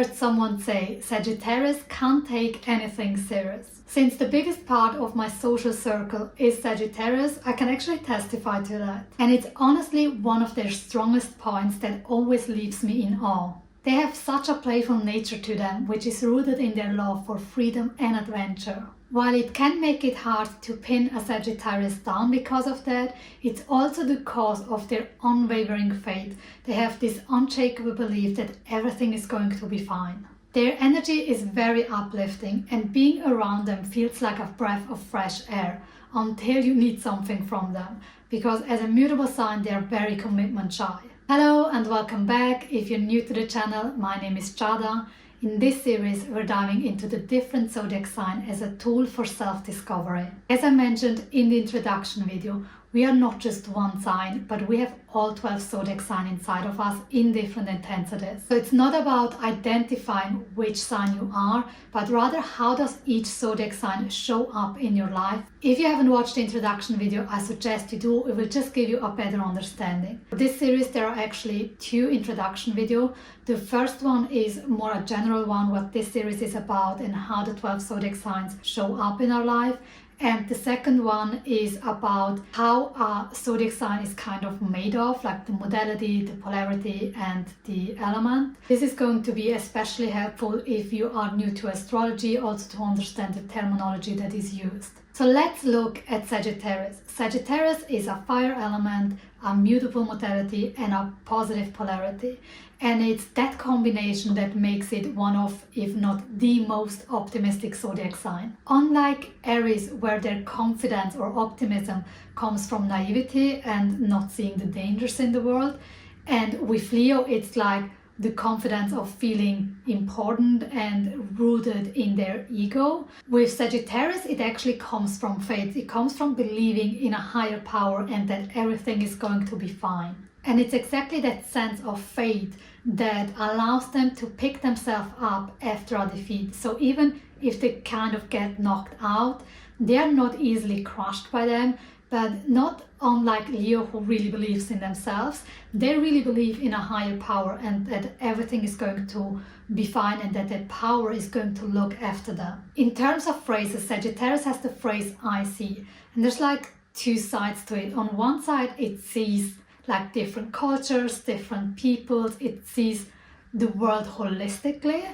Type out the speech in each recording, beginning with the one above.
heard someone say Sagittarius can't take anything serious. Since the biggest part of my social circle is Sagittarius, I can actually testify to that. And it's honestly one of their strongest points that always leaves me in awe. They have such a playful nature to them, which is rooted in their love for freedom and adventure. While it can make it hard to pin a Sagittarius down because of that, it's also the cause of their unwavering faith. They have this unshakable belief that everything is going to be fine. Their energy is very uplifting, and being around them feels like a breath of fresh air until you need something from them, because as a mutable sign they are very commitment shy. Hello and welcome back. If you're new to the channel, my name is Chada. In this series, we're diving into the different zodiac sign as a tool for self-discovery. As I mentioned in the introduction video, we are not just one sign, but we have all 12 zodiac signs inside of us in different intensities. So it's not about identifying which sign you are, but rather how does each zodiac sign show up in your life. If you haven't watched the introduction video, I suggest you do. It will just give you a better understanding. For this series, there are actually 2 introduction videos. The first one is more a general one, what this series is about and how the 12 zodiac signs show up in our life. And the second one is about how a zodiac sign is kind of made of, like the modality, the polarity, and the element. This is going to be especially helpful if you are new to astrology, also to understand the terminology that is used. So let's look at Sagittarius. Sagittarius is a fire element, a mutable modality, and a positive polarity. And it's that combination that makes it one of, if not the most optimistic zodiac sign. Unlike Aries, where their confidence or optimism comes from naivety and not seeing the dangers in the world, and with Leo, it's like the confidence of feeling important and rooted in their ego. With Sagittarius, it actually comes from faith. It comes from believing in a higher power and that everything is going to be fine. And it's exactly that sense of faith that allows them to pick themselves up after a defeat. So even if they kind of get knocked out, they are not easily crushed by them, but not unlike Leo, who really believes in themselves. They really believe in a higher power and that everything is going to be fine and that that power is going to look after them. In terms of phrases, Sagittarius has the phrase I see, and there's like 2 sides to it. On one side, it sees like different cultures, different peoples. It sees the world holistically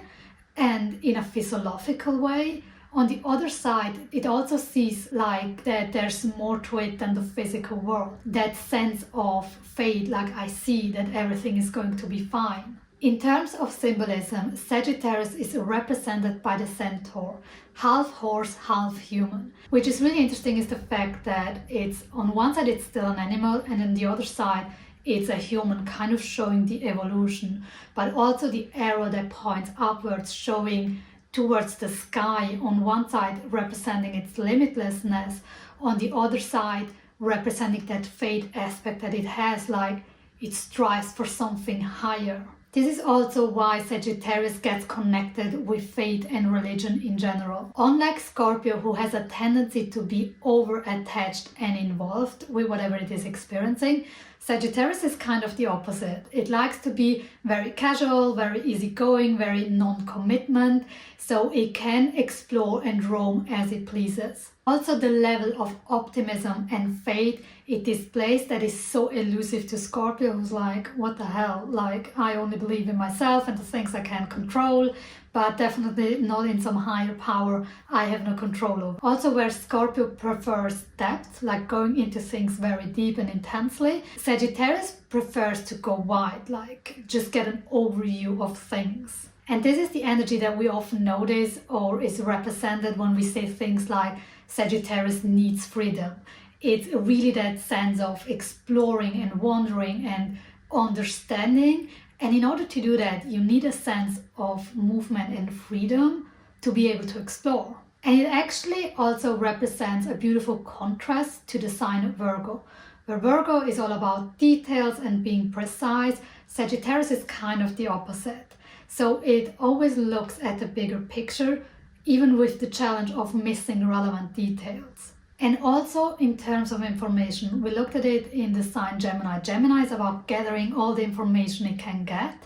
and in a physiological way. On the other side, it also sees like that there's more to it than the physical world. That sense of faith, like I see that everything is going to be fine. In terms of symbolism, Sagittarius is represented by the centaur, half horse, half human. Which is really interesting is the fact that it's on one side it's still an animal, and on the other side it's a human, kind of showing the evolution, but also the arrow that points upwards, showing towards the sky, on one side representing its limitlessness, on the other side representing that faith aspect that it has, like it strives for something higher. This is also why Sagittarius gets connected with faith and religion in general. Unlike Scorpio, who has a tendency to be over-attached and involved with whatever it is experiencing, Sagittarius is kind of the opposite. It likes to be very casual, very easygoing, very non-commitment, so it can explore and roam as it pleases. Also, the level of optimism and faith it displays that is so elusive to Scorpio, who's like, what the hell, like I only believe in myself and the things I can control, but definitely not in some higher power I have no control over. Also, where Scorpio prefers depth, like going into things very deep and intensely, Sagittarius prefers to go wide, like just get an overview of things. And this is the energy that we often notice or is represented when we say things like Sagittarius needs freedom. It's really that sense of exploring and wondering and understanding. And in order to do that, you need a sense of movement and freedom to be able to explore. And it actually also represents a beautiful contrast to the sign Virgo, where Virgo is all about details and being precise. Sagittarius is kind of the opposite. So it always looks at the bigger picture, even with the challenge of missing relevant details. And also in terms of information, we looked at it in the sign Gemini. Gemini is about gathering all the information it can get,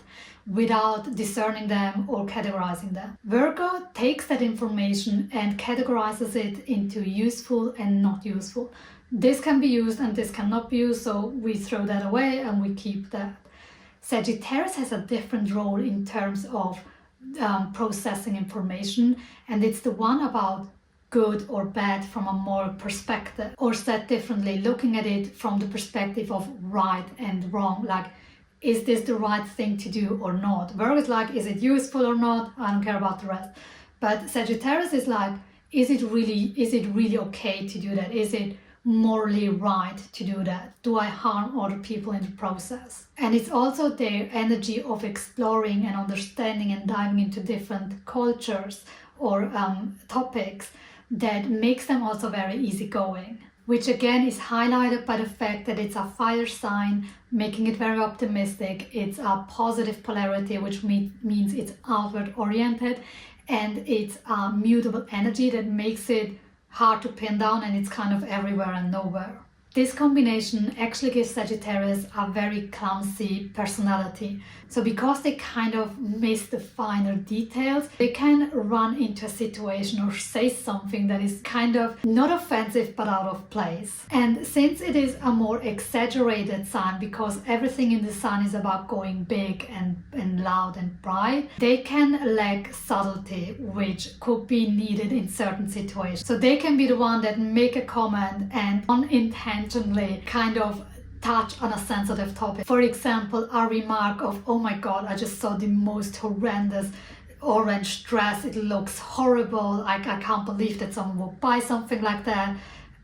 without discerning them or categorizing them. Virgo takes that information and categorizes it into useful and not useful. This can be used and this cannot be used, so we throw that away and we keep that. Sagittarius has a different role in terms of processing information, and it's the one about good or bad from a moral perspective, or said differently, looking at it from the perspective of right and wrong, like, is this the right thing to do or not? Virgo is like, is it useful or not? I don't care about the rest. But Sagittarius is like, is it really okay to do that? Is it morally right to do that? Do I harm other people in the process? And it's also their energy of exploring and understanding and diving into different cultures or topics that makes them also very easygoing, which again is highlighted by the fact that it's a fire sign, making it very optimistic. It's a positive polarity, which means it's outward oriented, and it's a mutable energy that makes it hard to pin down, and it's kind of everywhere and nowhere. This combination actually gives Sagittarius a very clumsy personality. So because they kind of miss the finer details, they can run into a situation or say something that is kind of not offensive but out of place. And since it is a more exaggerated sign, because everything in the sign is about going big and loud and bright, they can lack subtlety, which could be needed in certain situations. So they can be the one that make a comment and unintentionally kind of touch on a sensitive topic. For example, a remark of, oh my god, I just saw the most horrendous orange dress, it looks horrible, I can't believe that someone would buy something like that.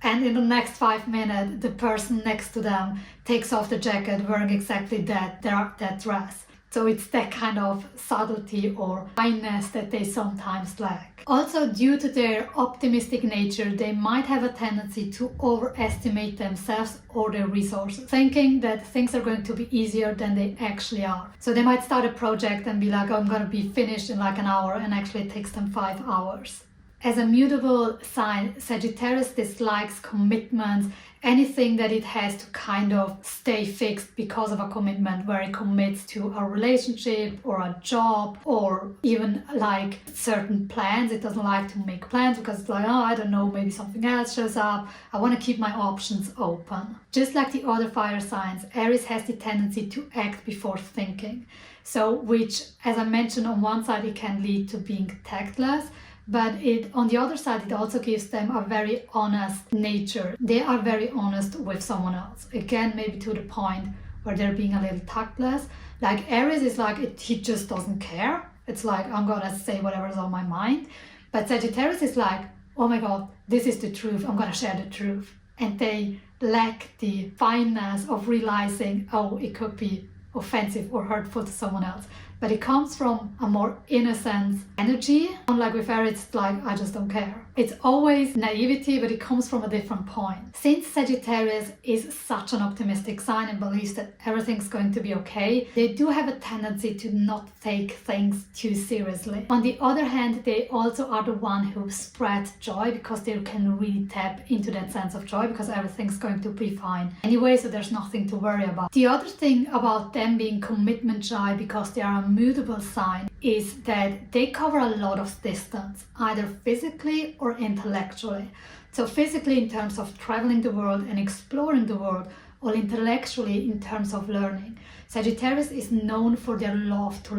And in the next 5 minutes, the person next to them takes off the jacket wearing exactly that dress. So it's that kind of subtlety or fineness that they sometimes lack. Also, due to their optimistic nature, they might have a tendency to overestimate themselves or their resources, thinking that things are going to be easier than they actually are. So they might start a project and be like, oh, I'm going to be finished in like an hour, and actually it takes them 5 hours. As a mutable sign, Sagittarius dislikes commitments, anything that it has to kind of stay fixed because of a commitment, where it commits to a relationship or a job or even like certain plans. It doesn't like to make plans because it's like, oh, I don't know, maybe something else shows up. I want to keep my options open. Just like the other fire signs, Aries has the tendency to act before thinking. So, which, as I mentioned, on one side it can lead to being tactless, but on the other side, it also gives them a very honest nature. They are very honest with someone else. Again, maybe to the point where they're being a little tactless. Like Aries is like, he just doesn't care. It's like, I'm gonna say whatever's on my mind. But Sagittarius is like, oh my god, this is the truth. I'm gonna share the truth. And they lack the fineness of realizing, oh, it could be offensive or hurtful to someone else. But it comes from a more innocent energy. Unlike with Aries, it's like, I just don't care. It's always naivety, but it comes from a different point. Since Sagittarius is such an optimistic sign and believes that everything's going to be okay, they do have a tendency to not take things too seriously. On the other hand, they also are the one who spread joy, because they can really tap into that sense of joy because everything's going to be fine anyway, so there's nothing to worry about. The other thing about them being commitment shy, because they are a mutable sign, is that they cover a lot of distance, either physically or intellectually. So physically in terms of traveling the world and exploring the world, or intellectually in terms of learning. Sagittarius is known for their love to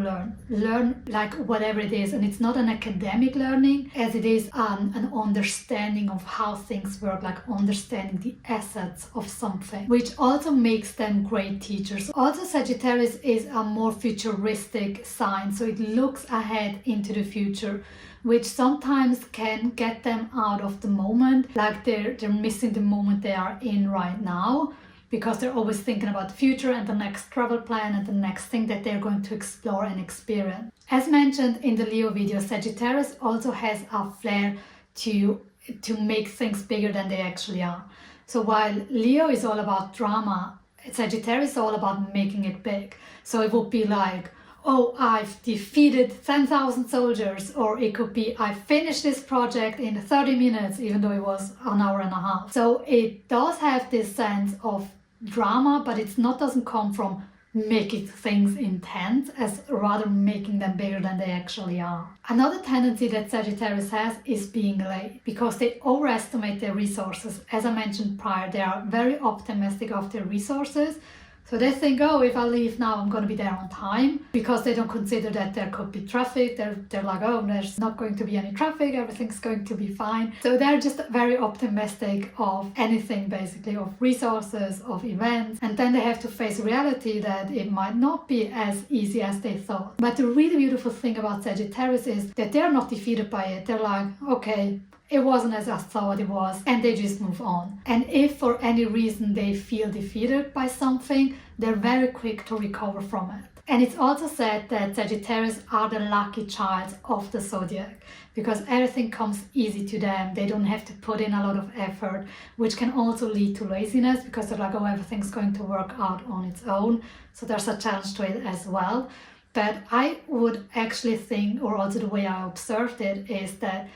learn like whatever it is, and it's not an academic learning as it is an understanding of how things work, like understanding the assets of something, which also makes them great teachers. Also, Sagittarius is a more futuristic sign, so it looks ahead into the future, which sometimes can get them out of the moment, like they're missing the moment they are in right now, because they're always thinking about the future and the next travel plan and the next thing that they're going to explore and experience. As mentioned in the Leo video, Sagittarius also has a flair to make things bigger than they actually are. So while Leo is all about drama, Sagittarius is all about making it big. So it would be like, oh, I've defeated 10,000 soldiers, or it could be, I finished this project in 30 minutes, even though it was an hour and a half. So it does have this sense of drama, but doesn't come from making things intense as rather making them bigger than they actually are. Another tendency that Sagittarius has is being late, because they overestimate their resources. As I mentioned prior, they are very optimistic of their resources. So they think, oh, if I leave now, I'm going to be there on time, because they don't consider that there could be traffic. They're like, oh, there's not going to be any traffic, everything's going to be fine. So they're just very optimistic of anything, basically, of resources, of events. And then they have to face reality that it might not be as easy as they thought. But the really beautiful thing about Sagittarius is that they're not defeated by it. They're like, okay, it wasn't as I thought it was, and they just move on. And if for any reason they feel defeated by something, they're very quick to recover from it. And it's also said that Sagittarius are the lucky child of the Zodiac, because everything comes easy to them. They don't have to put in a lot of effort, which can also lead to laziness, because they're like, oh, everything's going to work out on its own. So there's a challenge to it as well. But I would actually think, or also the way I observed it, is that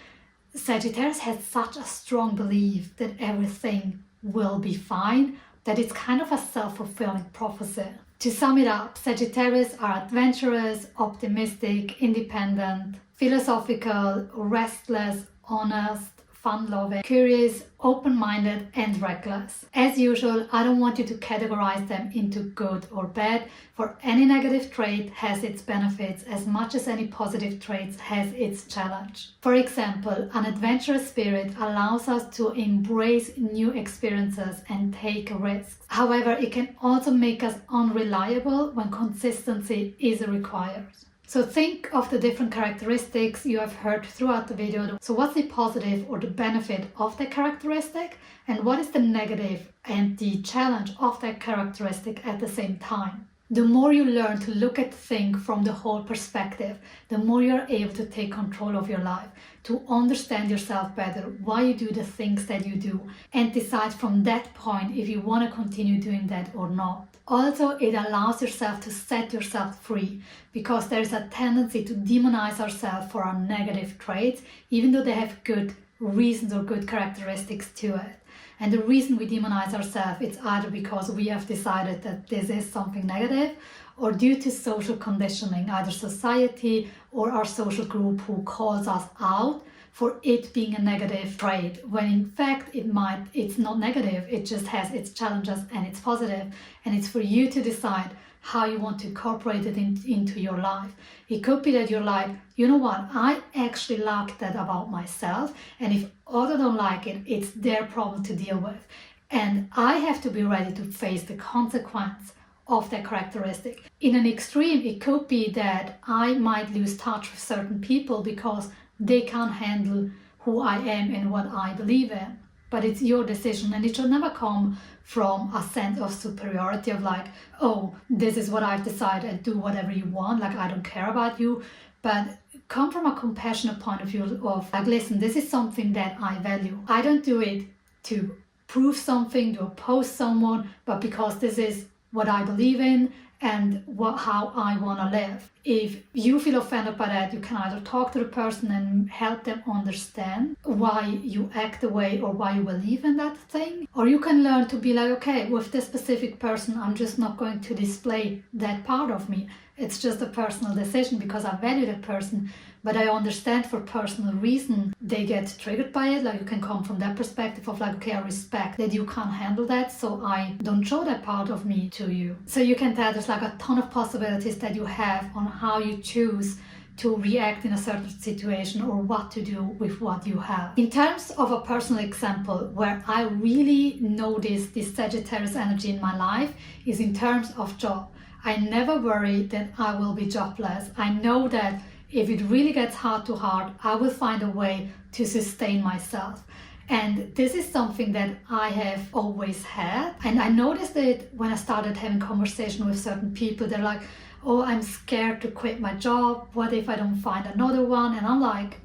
Sagittarius has such a strong belief that everything will be fine, that it's kind of a self-fulfilling prophecy. To sum it up, Sagittarius are adventurous, optimistic, independent, philosophical, restless, honest, fun-loving, curious, open-minded, and reckless. As usual, I don't want you to categorize them into good or bad, for any negative trait has its benefits as much as any positive trait has its challenge. For example, an adventurous spirit allows us to embrace new experiences and take risks. However, it can also make us unreliable when consistency is required. So think of the different characteristics you have heard throughout the video. So what's the positive or the benefit of that characteristic, and what is the negative and the challenge of that characteristic at the same time? The more you learn to look at things from the whole perspective, the more you're able to take control of your life, to understand yourself better, why you do the things that you do, and decide from that point if you want to continue doing that or not. Also, it allows yourself to set yourself free, because there's a tendency to demonize ourselves for our negative traits, even though they have good reasons or good characteristics to it. And the reason we demonize ourselves, it's either because we have decided that this is something negative, or due to social conditioning, either society or our social group who calls us out for it being a negative trait, when in fact it's not negative, it just has its challenges and it's positive, and it's for you to decide how you want to incorporate it into your life. It could be that you're like, you know what, I actually like that about myself, and if others don't like it, it's their problem to deal with. And I have to be ready to face the consequence of that characteristic. In an extreme, it could be that I might lose touch with certain people because they can't handle who I am and what I believe in. But it's your decision, and it should never come from a sense of superiority of like, oh, this is what I've decided, do whatever you want, like I don't care about you. But come from a compassionate point of view of like, listen, this is something that I value. I don't do it to prove something, to oppose someone, but because this is what I believe in and how I want to live. If you feel offended by that, you can either talk to the person and help them understand why you act the way or why you believe in that thing, or you can learn to be like, okay, with this specific person, I'm just not going to display that part of me. It's just a personal decision because I value that person, but I understand for personal reason they get triggered by it. Like, you can come from that perspective of like, okay, I respect that you can't handle that, so I don't show that part of me to you. So you can tell there's like a ton of possibilities that you have on how you choose to react in a certain situation or what to do with what you have. In terms of a personal example where I really notice this Sagittarius energy in my life is in terms of job. I never worry that I will be jobless. I know that if it really gets hard to hard, I will find a way to sustain myself. And this is something that I have always had. And I noticed it when I started having conversation with certain people. They're like, oh, I'm scared to quit my job. What if I don't find another one? And I'm like,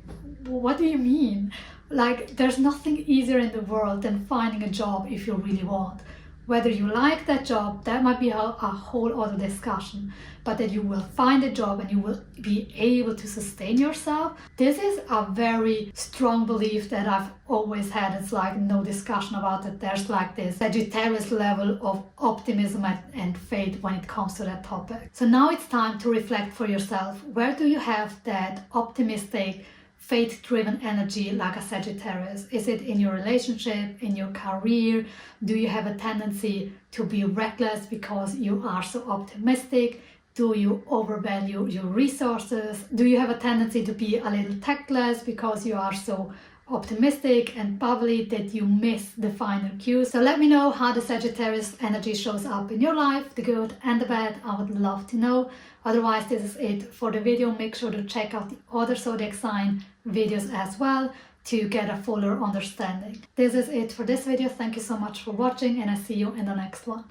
what do you mean? Like, there's nothing easier in the world than finding a job if you really want. Whether you like that job, that might be a whole other discussion, but that you will find a job and you will be able to sustain yourself. This is a very strong belief that I've always had. It's like no discussion about it. There's like this Sagittarius level of optimism and faith when it comes to that topic. So now it's time to reflect for yourself. Where do you have that optimistic, faith-driven energy like a Sagittarius? Is it in your relationship, in your career? Do you have a tendency to be reckless because you are so optimistic? Do you overvalue your resources? Do you have a tendency to be a little tactless because you are so optimistic and bubbly that you miss the finer cues? So let me know how the Sagittarius energy shows up in your life, the good and the bad. I would love to know. Otherwise, this is it for the video. Make sure to check out the other zodiac sign videos as well to get a fuller understanding. This is it for this video. Thank you so much for watching, and I see you in the next one.